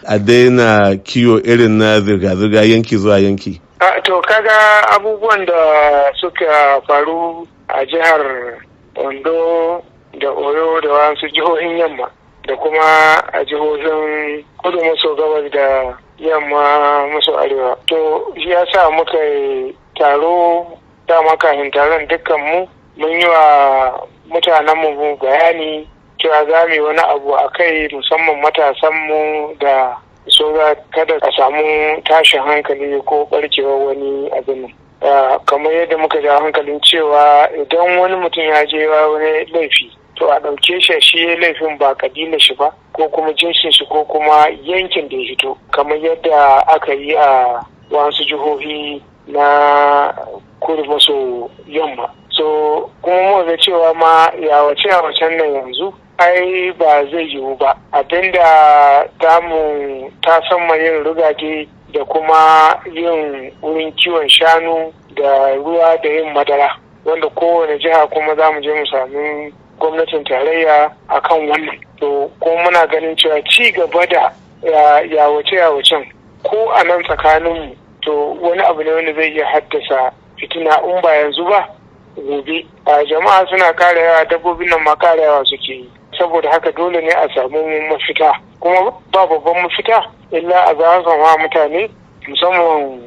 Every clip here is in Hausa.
a daina kiwo irin na zirga-zirga yanki zuwa yanki? To kaga abubuwan da suka faru a jihar Ondo da Oyo da wasu jihohin yamma da kuma a jihohin kudu maso gabas da yamma maso arewa. To shi ya sa muka yi taro dama kafin taron dukkanmu mun yi wa mutanenmu bayani cewa za mu yi wani abu a kai musamman matasanmu da so kada a samu tashin hankali ko barkewar wani abin. Kamar yadda muka ja hankalin cewa idan wani mutum ya je wani laifi to a ɗauke shi laifin ba kabilar shi ba ko kuma jinsin shi ko kuma yankin da ya fito kamar yadda aka yi a wasu jihohi na kudu maso yamma. So kuma mu ga cewa ma yawacen nan yanzu ai ba zai yiwu ba abinda damu ta san yin rugage da kuma yin wurin kiwon shanu da ruwa da yin madara wanda kowane jiha kuma za mu je mu sami gwamnatin tarayya akan wannan. To kuma muna ganin cewa ci gaba da yawacen ko a nan tsakaninmu to wani abu ne wanda zai iya haddasa fitina in ba yanzu ba gobe. Jama'a suna kare yawa, dabbobin nan ma kare yawa suke yi, saboda haka dole ne a samu mafita kuma ba babban mafita illa a zama mutane musamman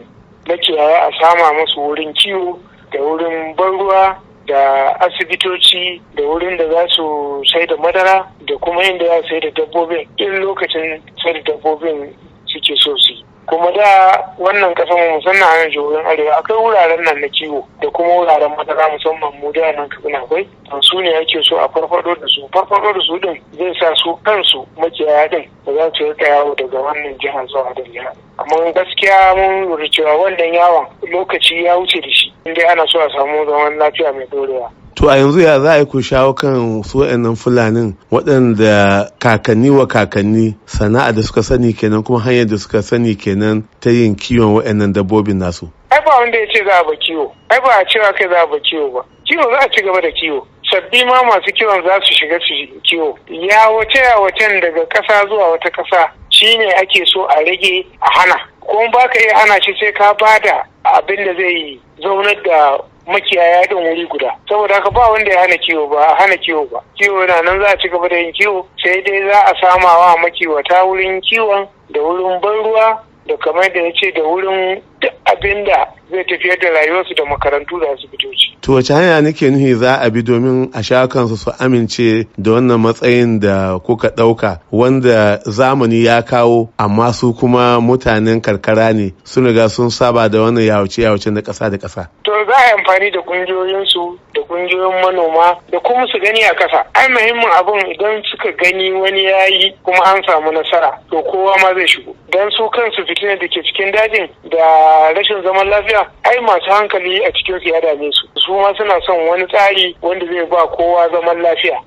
makiyaya a sama musu wurin kiwo da wurin ban ruwa da asibitoci da wurin da za su sai da madara da kuma inda za su sai da dabbobin in lokacin sai da dabbobin suke so su yi. Kuma da wannan kasan musamman a jihohin arewa akwai wuraren nan na kiwo da kuma wuraren madara musamman mu da nan Kaduna akwai, su ne ake so a farfado da su din zai sa su kansu makiyaya din da za su rika yawo daga wannan jiha zuwa da jiha. Amma gaskiya mun lura cewa wannan yawon lokaci ya wuce da shi inda ana so a samu zaman lafiya mai dorewa. To a yanzu ya za a yi ku shawo kan su waɗannan fulanin waɗanda kakanni sana'a da suka sani kenan kuma hanyar da suka sani kenan ta yin kiwon waɗannan dabbobin nasu? Ai ba wanda ya ce za a ba kiwo, ai ba a cewa kai za a ba kiwo ba. Kiwo za a ci gaba da kiwo. Sabbi ma masu kiwon za su shiga su kiwo. Yawacen daga ƙasa zuwa wata ƙasa shine ake so a rage a hana. Kuma ba ka iya hana shi sai ka bada abin da zai zaunar da makiyaya din wuri guda, saboda haka ba wanda ya hana kiwo ba kiwo na nan za a ci gaba da yin kiwo, sai dai za a samawa makiwata wurin kiwon da wurin ban ruwa da kamar da ya ce da wurin duk abin da zai tafiyar da rayuwarsu da makarantu da asibitoci. To wace hanya nake nufi za a bi domin a sha kansu su amince da wannan matsayin da kuka ɗauka wanda zamani ya kawo amma su kuma mutanen karkara ne sun riga sun saba da wannan yawace-yawacen da ƙasa da ƙasa? To za a yi amfani da ƙungiyoyinsu da ƙungiyoyin manoma da kuma su gani a ƙasa. Ai muhimmin abin idan suka gani wani ya yi kuma an samu nasara to kowa ma zai shigo. Dan su kansu fitinar da ke cikin dajin da rashin zaman lafiya ai masu hankali a cikin su ya dame su ma suna son wani tsari wanda zai ba kowa zaman lafiya